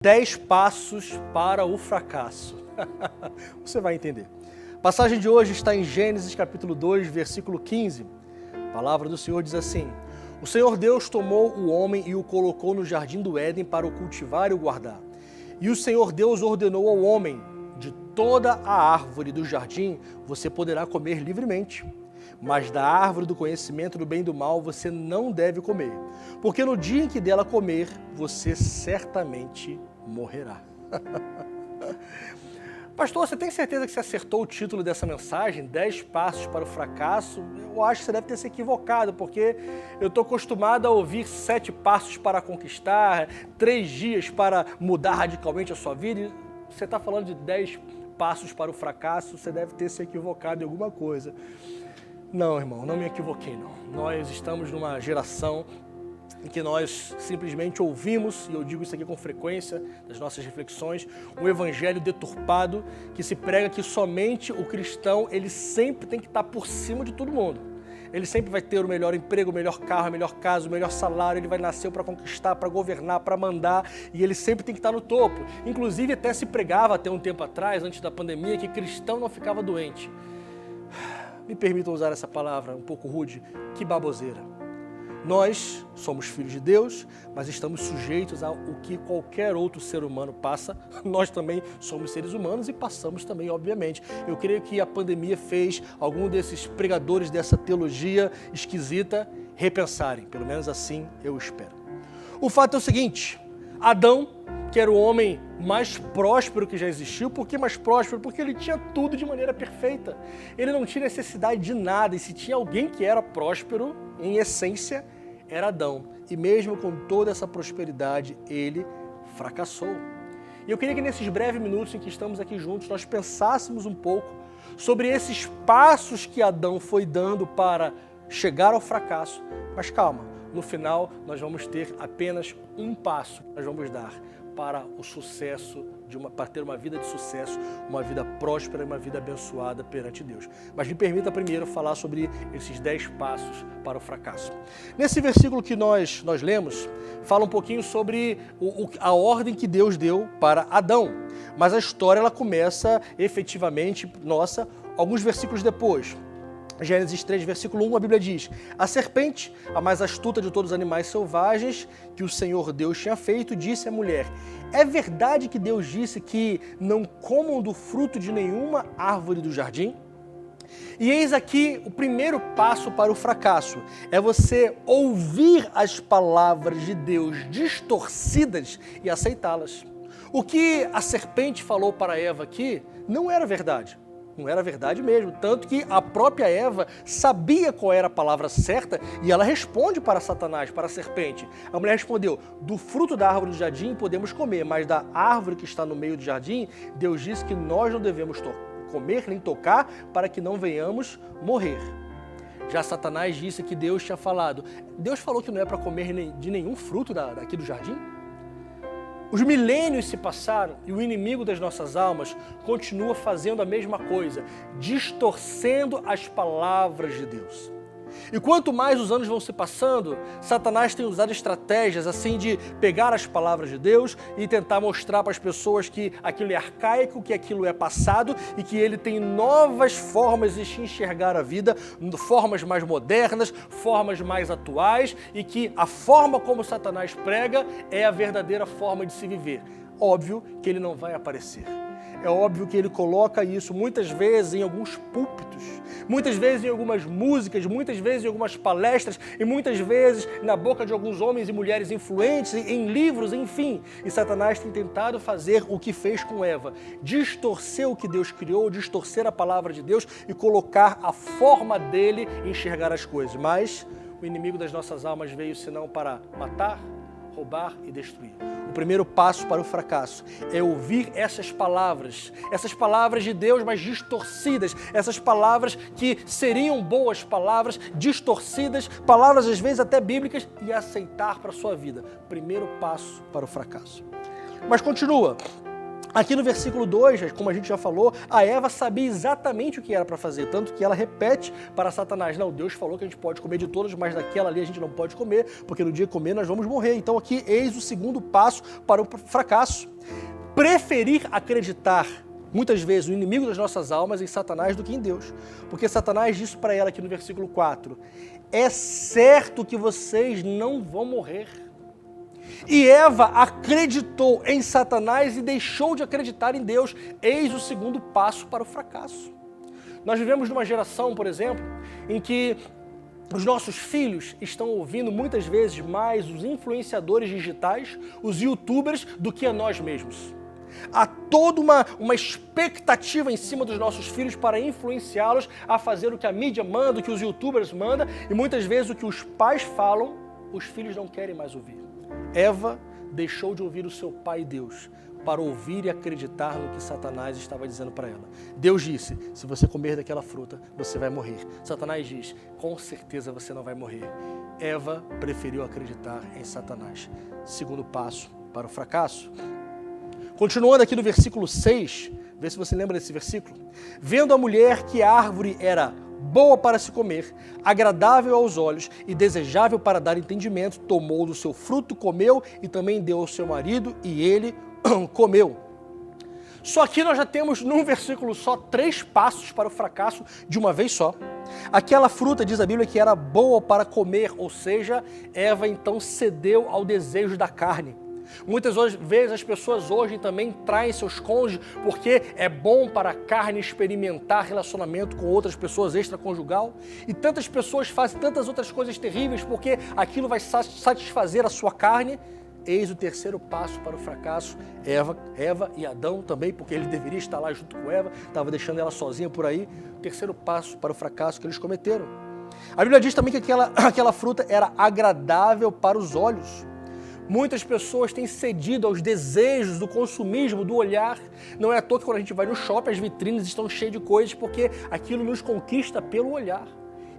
10 passos para o fracasso. Você vai entender. A passagem de hoje está em Gênesis capítulo 2, versículo 15. A palavra do Senhor diz assim: O Senhor Deus tomou o homem e o colocou no jardim do Éden para o cultivar e o guardar. E o Senhor Deus ordenou ao homem: de toda a árvore do jardim você poderá comer livremente, mas da árvore do conhecimento do bem e do mal você não deve comer, porque no dia em que dela comer, você certamente morrerá. Pastor, você tem certeza que você acertou o título dessa mensagem, 10 passos para o fracasso? Eu acho que você deve ter se equivocado, porque eu estou acostumado a ouvir 7 passos para conquistar, 3 dias para mudar radicalmente a sua vida, e você está falando de 10 passos para o fracasso, você deve ter se equivocado em alguma coisa. Não, irmão, não me equivoquei, não. Nós estamos numa geração em que nós simplesmente ouvimos, e eu digo isso aqui com frequência, das nossas reflexões, um evangelho deturpado que se prega que somente o cristão, ele sempre tem que estar por cima de todo mundo. Ele sempre vai ter o melhor emprego, o melhor carro, a melhor casa, o melhor salário, ele vai nascer para conquistar, para governar, para mandar, e ele sempre tem que estar no topo. Inclusive até se pregava até um tempo atrás, antes da pandemia, que cristão não ficava doente. Me permitam usar essa palavra um pouco rude, que baboseira. Nós somos filhos de Deus, mas estamos sujeitos ao que qualquer outro ser humano passa. Nós também somos seres humanos e passamos também, obviamente. Eu creio que a pandemia fez algum desses pregadores dessa teologia esquisita repensarem. Pelo menos assim eu espero. O fato é o seguinte: Adão, que era o homem mais próspero que já existiu. Por que mais próspero? Porque ele tinha tudo de maneira perfeita. Ele não tinha necessidade de nada, e se tinha alguém que era próspero, em essência, era Adão. E mesmo com toda essa prosperidade, ele fracassou. E eu queria que nesses breves minutos em que estamos aqui juntos, nós pensássemos um pouco sobre esses passos que Adão foi dando para chegar ao fracasso. Mas calma, no final nós vamos ter apenas um passo que nós vamos dar para o sucesso, para ter uma vida de sucesso, uma vida próspera e uma vida abençoada perante Deus. Mas me permita primeiro falar sobre esses 10 passos para o fracasso. Nesse versículo que nós lemos, fala um pouquinho sobre a ordem que Deus deu para Adão. Mas a história ela começa efetivamente, alguns versículos depois. Gênesis 3, versículo 1, a Bíblia diz: A serpente, a mais astuta de todos os animais selvagens que o Senhor Deus tinha feito, disse à mulher: É verdade que Deus disse que não comam do fruto de nenhuma árvore do jardim? E eis aqui o primeiro passo para o fracasso, é você ouvir as palavras de Deus distorcidas e aceitá-las. O que a serpente falou para Eva aqui não era verdade. Não era verdade mesmo, tanto que a própria Eva sabia qual era a palavra certa e ela responde para Satanás, para a serpente. A mulher respondeu: do fruto da árvore do jardim podemos comer, mas da árvore que está no meio do jardim, Deus disse que nós não devemos comer nem tocar para que não venhamos morrer. Já Satanás disse que Deus tinha falado. Deus falou que não é para comer de nenhum fruto daqui do jardim? Os milênios se passaram e o inimigo das nossas almas continua fazendo a mesma coisa, distorcendo as palavras de Deus. E quanto mais os anos vão se passando, Satanás tem usado estratégias assim de pegar as palavras de Deus e tentar mostrar para as pessoas que aquilo é arcaico, que aquilo é passado e que ele tem novas formas de enxergar a vida, formas mais modernas, formas mais atuais, e que a forma como Satanás prega é a verdadeira forma de se viver. Óbvio que ele não vai aparecer. É óbvio que ele coloca isso muitas vezes em alguns púlpitos, muitas vezes em algumas músicas, muitas vezes em algumas palestras e muitas vezes na boca de alguns homens e mulheres influentes, em livros, enfim. E Satanás tem tentado fazer o que fez com Eva, distorcer o que Deus criou, distorcer a palavra de Deus e colocar a forma dele em enxergar as coisas. Mas o inimigo das nossas almas veio senão para matar, roubar e destruir. O primeiro passo para o fracasso é ouvir essas palavras de Deus, mas distorcidas, essas palavras que seriam boas palavras, distorcidas, palavras às vezes até bíblicas, e aceitar para a sua vida. Primeiro passo para o fracasso. Mas continua. Aqui no versículo 2, como a gente já falou, a Eva sabia exatamente o que era para fazer, tanto que ela repete para Satanás: não, Deus falou que a gente pode comer de todas, mas daquela ali a gente não pode comer, porque no dia que comer nós vamos morrer. Então aqui eis o segundo passo para o fracasso. Preferir acreditar, muitas vezes, o inimigo das nossas almas em Satanás do que em Deus. Porque Satanás disse para ela aqui no versículo 4, é certo que vocês não vão morrer. E Eva acreditou em Satanás e deixou de acreditar em Deus. Eis o segundo passo para o fracasso. Nós vivemos numa geração, por exemplo, em que os nossos filhos estão ouvindo muitas vezes mais os influenciadores digitais, os youtubers, do que a nós mesmos. Há toda uma expectativa em cima dos nossos filhos para influenciá-los a fazer o que a mídia manda, o que os youtubers mandam, e muitas vezes o que os pais falam, os filhos não querem mais ouvir. Eva deixou de ouvir o seu pai Deus para ouvir e acreditar no que Satanás estava dizendo para ela. Deus disse, se você comer daquela fruta, você vai morrer. Satanás diz, com certeza você não vai morrer. Eva preferiu acreditar em Satanás. Segundo passo para o fracasso. Continuando aqui no versículo 6, vê se você lembra desse versículo. Vendo a mulher que a árvore era boa para se comer, agradável aos olhos e desejável para dar entendimento, tomou do seu fruto, comeu e também deu ao seu marido e ele comeu. Só aqui nós já temos num versículo só 3 passos para o fracasso de uma vez só. Aquela fruta, diz a Bíblia, que era boa para comer, ou seja, Eva então cedeu ao desejo da carne. Muitas vezes as pessoas hoje também traem seus cônjuges porque é bom para a carne experimentar relacionamento com outras pessoas extraconjugal. E tantas pessoas fazem tantas outras coisas terríveis porque aquilo vai satisfazer a sua carne. Eis o terceiro passo para o fracasso. Eva e Adão também, porque ele deveria estar lá junto com Eva, estava deixando ela sozinha por aí. O terceiro passo para o fracasso que eles cometeram. A Bíblia diz também que aquela fruta era agradável para os olhos. Muitas pessoas têm cedido aos desejos do consumismo, do olhar. Não é à toa que quando a gente vai no shopping, as vitrines estão cheias de coisas, porque aquilo nos conquista pelo olhar.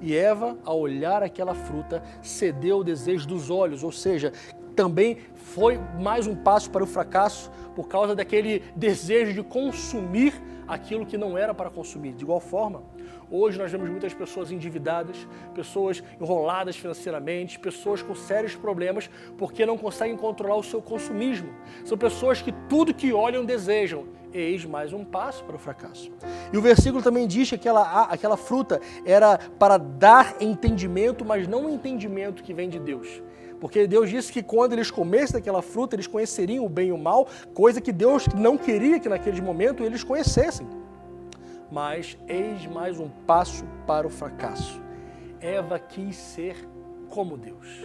E Eva, ao olhar aquela fruta, cedeu ao desejo dos olhos, ou seja, também foi mais um passo para o fracasso por causa daquele desejo de consumir aquilo que não era para consumir. De igual forma, hoje nós vemos muitas pessoas endividadas, pessoas enroladas financeiramente, pessoas com sérios problemas porque não conseguem controlar o seu consumismo. São pessoas que tudo que olham desejam. Eis mais um passo para o fracasso. E o versículo também diz que aquela fruta era para dar entendimento, mas não um entendimento que vem de Deus. Porque Deus disse que quando eles comessem daquela fruta, eles conheceriam o bem e o mal, coisa que Deus não queria que naquele momento eles conhecessem. Mas eis mais um passo para o fracasso. Eva quis ser como Deus.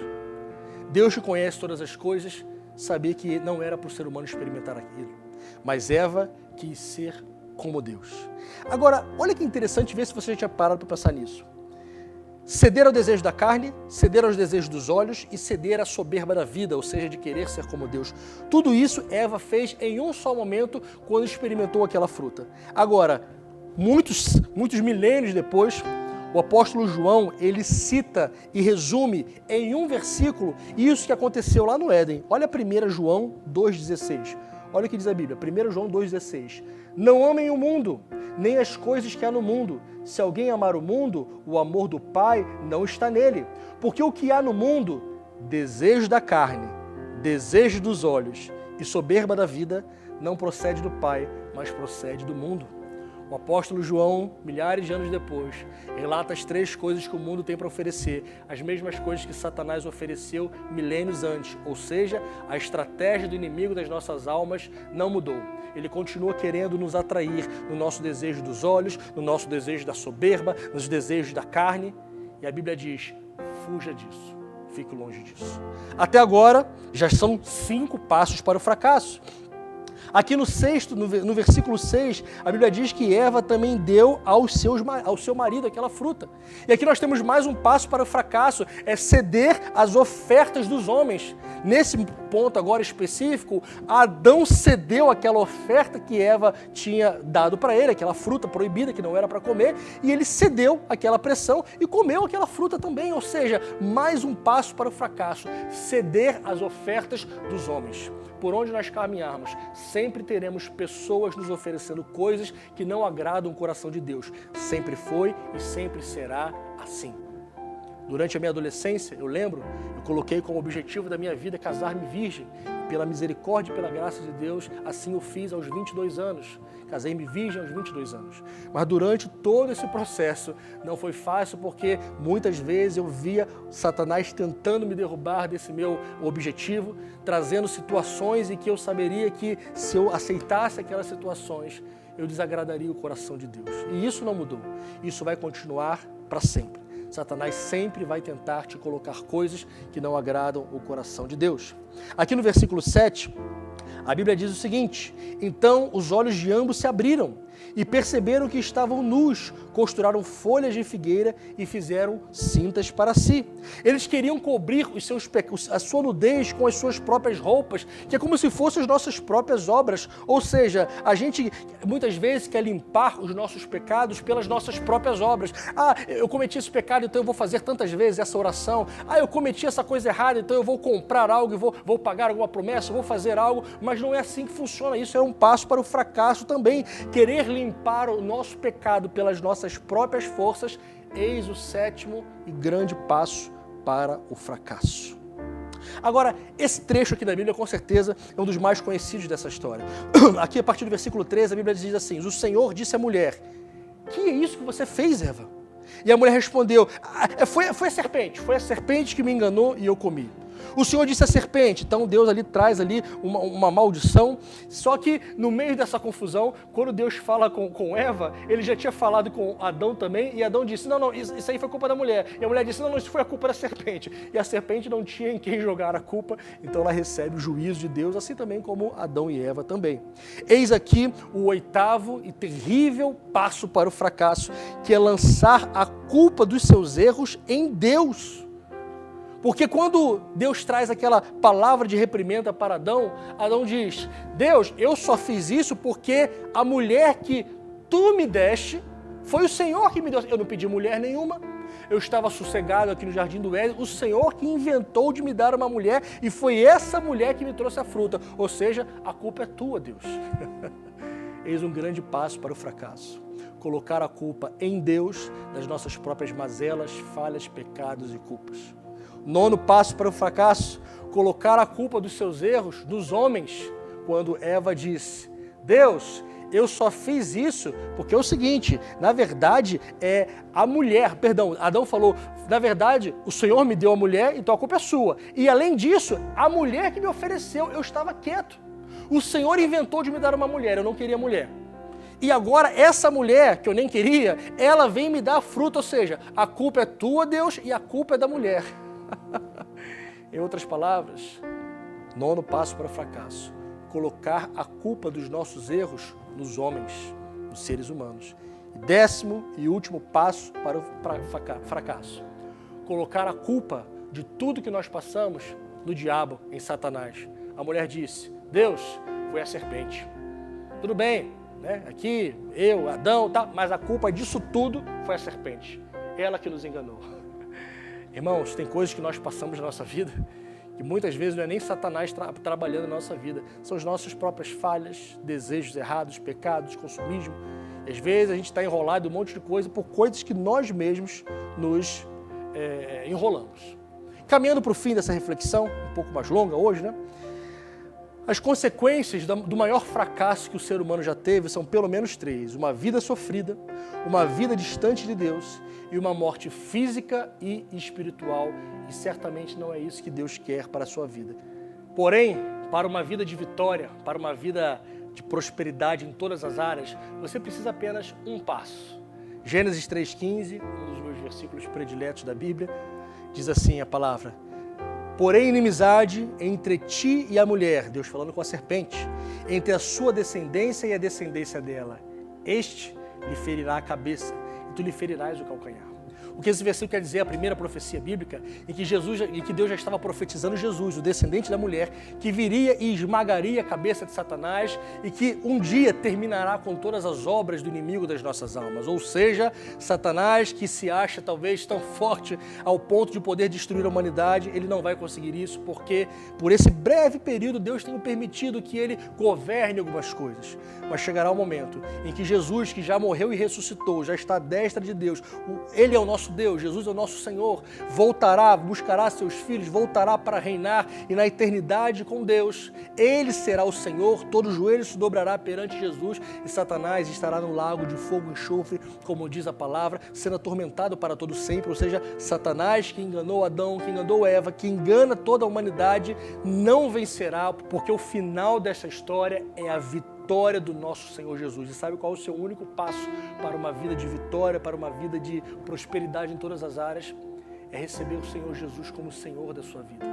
Deus que conhece todas as coisas, sabia que não era para o ser humano experimentar aquilo. Mas Eva quis ser como Deus. Agora, olha que interessante ver se você já tinha parado para pensar nisso. Ceder ao desejo da carne, ceder aos desejos dos olhos e ceder à soberba da vida, ou seja, de querer ser como Deus. Tudo isso Eva fez em um só momento quando experimentou aquela fruta. Agora, muitos milênios depois, o apóstolo João, ele cita e resume em um versículo isso que aconteceu lá no Éden. Olha 1 João 2,16. Olha o que diz a Bíblia, 1 João 2,16. Não amem o mundo, nem as coisas que há no mundo. Se alguém amar o mundo, o amor do Pai não está nele. Porque o que há no mundo, desejo da carne, desejo dos olhos e soberba da vida, não procede do Pai, mas procede do mundo. O apóstolo João, milhares de anos depois, relata as 3 coisas que o mundo tem para oferecer, as mesmas coisas que Satanás ofereceu milênios antes, ou seja, a estratégia do inimigo das nossas almas não mudou. Ele continua querendo nos atrair no nosso desejo dos olhos, no nosso desejo da soberba, nos desejos da carne, e a Bíblia diz, fuja disso, fique longe disso. Até agora, já são 5 passos para o fracasso. Aqui no versículo 6, a Bíblia diz que Eva também deu ao seu marido aquela fruta. E aqui nós temos mais um passo para o fracasso, é ceder às ofertas dos homens. Nesse ponto agora específico, Adão cedeu aquela oferta que Eva tinha dado para ele, aquela fruta proibida que não era para comer, e ele cedeu aquela pressão e comeu aquela fruta também. Ou seja, mais um passo para o fracasso, ceder às ofertas dos homens. Por onde nós caminharmos, sempre sempre teremos pessoas nos oferecendo coisas que não agradam o coração de Deus. Sempre foi e sempre será assim. Durante a minha adolescência, eu coloquei como objetivo da minha vida casar-me virgem. Pela misericórdia e pela graça de Deus, assim eu fiz aos 22 anos. Casei-me virgem aos 22 anos. Mas durante todo esse processo não foi fácil, porque muitas vezes eu via Satanás tentando me derrubar desse meu objetivo, trazendo situações em que eu saberia que se eu aceitasse aquelas situações, eu desagradaria o coração de Deus. E isso não mudou. Isso vai continuar para sempre. Satanás sempre vai tentar te colocar coisas que não agradam o coração de Deus. Aqui no versículo 7, a Bíblia diz o seguinte: então os olhos de ambos se abriram e perceberam que estavam nus, costuraram folhas de figueira e fizeram cintas para si. Eles queriam cobrir a sua nudez com as suas próprias roupas, que é como se fossem as nossas próprias obras. Ou seja, a gente muitas vezes quer limpar os nossos pecados pelas nossas próprias obras. Ah, eu cometi esse pecado, então eu vou fazer tantas vezes essa oração. Ah, eu cometi essa coisa errada, então eu vou comprar algo e vou pagar alguma promessa, vou fazer algo. Mas não é assim que funciona. Isso é um passo para o fracasso também. Querer limpar o nosso pecado pelas nossas próprias forças, eis o sétimo e grande passo para o fracasso. Agora, esse trecho aqui da Bíblia, com certeza, é um dos mais conhecidos dessa história. Aqui, a partir do versículo 13, a Bíblia diz assim: o Senhor disse à mulher: que é isso que você fez, Eva? E a mulher respondeu: foi a serpente que me enganou e eu comi. O Senhor disse à serpente. Então Deus ali traz uma maldição. Só que no meio dessa confusão, quando Deus fala com Eva, ele já tinha falado com Adão também, e Adão disse: não, isso aí foi culpa da mulher. E a mulher disse: não, isso foi a culpa da serpente. E a serpente não tinha em quem jogar a culpa, então ela recebe o juízo de Deus, assim também como Adão e Eva também. Eis aqui o oitavo e terrível passo para o fracasso, que é lançar a culpa dos seus erros em Deus. Porque quando Deus traz aquela palavra de reprimenda para Adão, Adão diz: Deus, eu só fiz isso porque a mulher que tu me deste, foi o Senhor que me deu. Eu não pedi mulher nenhuma, eu estava sossegado aqui no Jardim do Éden, o Senhor que inventou de me dar uma mulher, e foi essa mulher que me trouxe a fruta. Ou seja, a culpa é tua, Deus. Eis um grande passo para o fracasso. Colocar a culpa em Deus das nossas próprias mazelas, falhas, pecados e culpas. Nono passo para o fracasso: colocar a culpa dos seus erros nos homens, quando Eva disse: Deus, eu só fiz isso porque é o seguinte, na verdade é a mulher, Adão falou, na verdade o Senhor me deu a mulher, então a culpa é sua. E além disso, a mulher que me ofereceu, eu estava quieto. O Senhor inventou de me dar uma mulher, eu não queria mulher. E agora essa mulher, que eu nem queria, ela vem me dar fruto, ou seja, a culpa é tua, Deus, e a culpa é da mulher. Em outras palavras, nono passo para o fracasso: colocar a culpa dos nossos erros nos homens, nos seres humanos. E décimo e último passo para o fracasso: colocar a culpa de tudo que nós passamos no diabo, em Satanás. A mulher disse: Deus, foi a serpente. Tudo bem, né? Aqui, eu, Adão, tá, mas a culpa disso tudo foi a serpente. Ela que nos enganou. Irmãos, tem coisas que nós passamos na nossa vida que muitas vezes não é nem Satanás trabalhando na nossa vida. São as nossas próprias falhas, desejos errados, pecados, consumismo. E às vezes a gente está enrolado em um monte de coisa por coisas que nós mesmos nos enrolamos. Caminhando para o fim dessa reflexão, um pouco mais longa hoje, né? As consequências do maior fracasso que o ser humano já teve são pelo menos 3. Uma vida sofrida, uma vida distante de Deus e uma morte física e espiritual. E certamente não é isso que Deus quer para a sua vida. Porém, para uma vida de vitória, para uma vida de prosperidade em todas as áreas, você precisa apenas um passo. Gênesis 3,15, um dos meus versículos prediletos da Bíblia, diz assim a palavra: porém, inimizade entre ti e a mulher, Deus falando com a serpente, entre a sua descendência e a descendência dela. Este lhe ferirá a cabeça, e tu lhe ferirás o calcanhar. O que esse versículo quer dizer, a primeira profecia bíblica, em que Deus já estava profetizando Jesus, o descendente da mulher, que viria e esmagaria a cabeça de Satanás e que um dia terminará com todas as obras do inimigo das nossas almas. Ou seja, Satanás, que se acha talvez tão forte ao ponto de poder destruir a humanidade, ele não vai conseguir isso, porque por esse breve período Deus tem permitido que ele governe algumas coisas. Mas chegará o momento em que Jesus, que já morreu e ressuscitou, já está à destra de Deus, ele é o nosso Deus, Jesus é o nosso Senhor, voltará, buscará seus filhos, voltará para reinar e na eternidade com Deus. Ele será o Senhor, todo joelho se dobrará perante Jesus e Satanás estará no lago de fogo e enxofre, como diz a palavra, sendo atormentado para todo sempre. Ou seja, Satanás, que enganou Adão, que enganou Eva, que engana toda a humanidade, não vencerá, porque o final dessa história é a vitória do nosso Senhor Jesus. E sabe qual é o seu único passo para uma vida de vitória, para uma vida de prosperidade em todas as áreas? É receber o Senhor Jesus como Senhor da sua vida.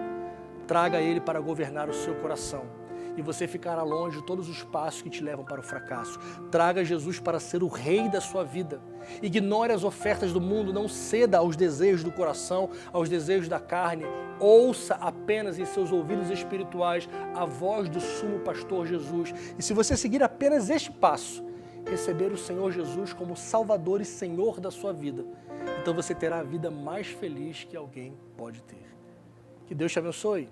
Traga Ele para governar o seu coração e você ficará longe de todos os passos que te levam para o fracasso. Traga Jesus para ser o rei da sua vida. Ignore as ofertas do mundo, não ceda aos desejos do coração, aos desejos da carne. Ouça apenas em seus ouvidos espirituais a voz do sumo pastor Jesus. E se você seguir apenas este passo, receber o Senhor Jesus como Salvador e Senhor da sua vida, então você terá a vida mais feliz que alguém pode ter. Que Deus te abençoe.